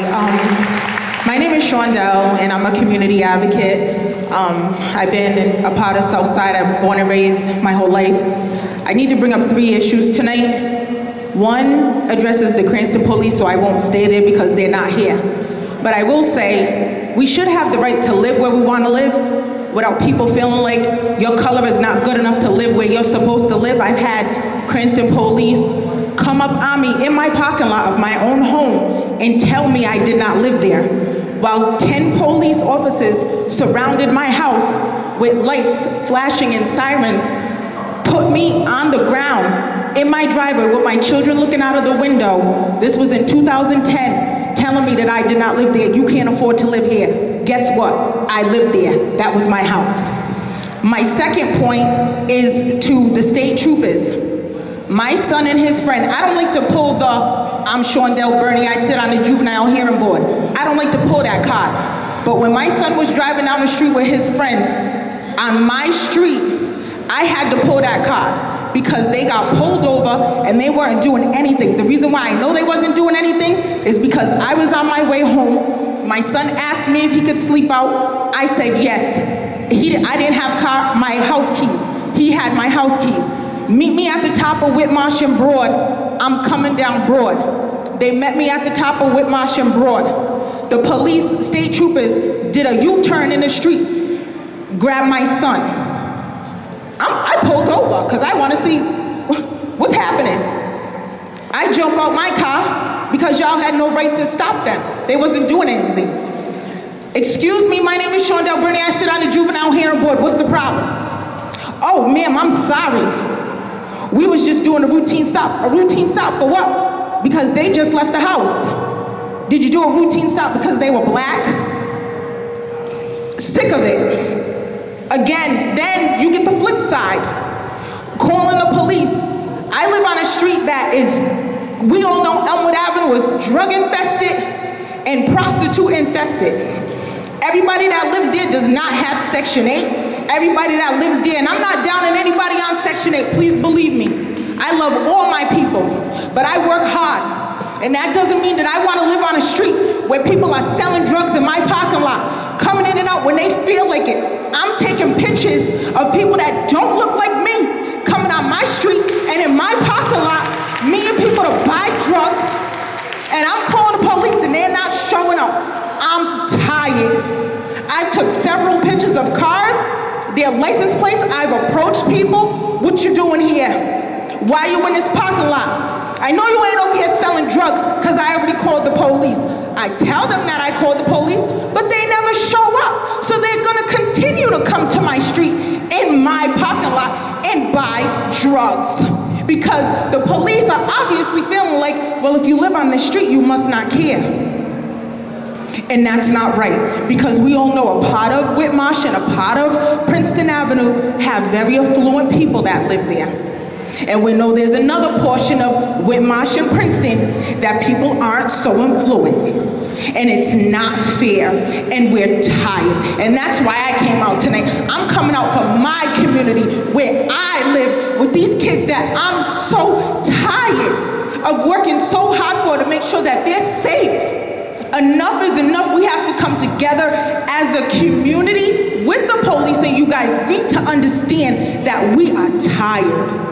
My name is Shawnell, and I'm a community advocate. I've been a part of Southside. I've born and raised my whole life. I need to bring up 3 issues tonight. One addresses the Cranston police, so I won't stay there because they're not here. But I will say, we should have the right to live where we want to live without people feeling like your color is not good enough to live where you're supposed to live. I've had Cranston police come up on me in my parking lot of my own home and tell me I did not live there, while 10 police officers surrounded my house with lights flashing and sirens, put me on the ground in my driveway with my children looking out of the window. This was in 2010, telling me that I did not live there. You can't afford to live here. Guess what? I lived there. That was my house. My second point is to the state troopers. My son and his friend, I don't like to pull the, I'm Shawnell Bernie, I sit on the juvenile hearing board. I don't like to pull that card. But when my son was driving down the street with his friend, on my street, I had to pull that card because they got pulled over and they weren't doing anything. The reason why I know they wasn't doing anything is because I was on my way home. My son asked me if he could sleep out. I said yes. I didn't have my house keys. He had my house keys. Meet me at the top of Whitmarsh and Broad. I'm coming down Broad. They met me at the top of Whitmarsh and Broad. The police, state troopers, did a U-turn in the street, grabbed my son. I pulled over because I want to see what's happening. I jump out my car because y'all had no right to stop them. They wasn't doing anything. Excuse me, my name is Shawnell Bernie. I sit on the juvenile hearing board. What's the problem? Oh, ma'am, I'm sorry. We was just doing a routine stop. A routine stop for what? Because they just left the house. Did you do a routine stop because they were black? Sick of it. Again, then you get the flip side. Calling the police. I live on a street that is, we all know Elmwood Avenue is drug infested and prostitute infested. Everybody that lives there does not have Section 8. Everybody that lives there, and I'm not down on anybody on Section 8, please believe me. I love all my people, but I work hard. And that doesn't mean that I want to live on a street where people are selling drugs in my parking lot, coming in and out when they feel like it. I'm taking pictures of people that don't look like me, coming on my street and in my parking lot, me and people to buy drugs, and I'm calling the police and they're not showing up. I'm tired. I took several pictures of cars, their license plates. I've approached people. What you doing here? Why you in this parking lot? I know you ain't over here selling drugs because I already called the police. I tell them that I called the police, but they never show up. So they're gonna continue to come to my street in my parking lot and buy drugs. Because the police are obviously feeling like, well, if you live on the street, you must not care. And that's not right, because we all know a part of Whitmarsh and a part of Princeton Avenue have very affluent people that live there. And we know there's another portion of Whitmarsh and Princeton that people aren't so affluent. And it's not fair, and we're tired. And that's why I came out tonight. I'm coming out for my community where I live with these kids that I'm so tired of working so hard for to make sure that they're safe. Enough is enough. We have to come together as a community with the police, and you guys need to understand that we are tired.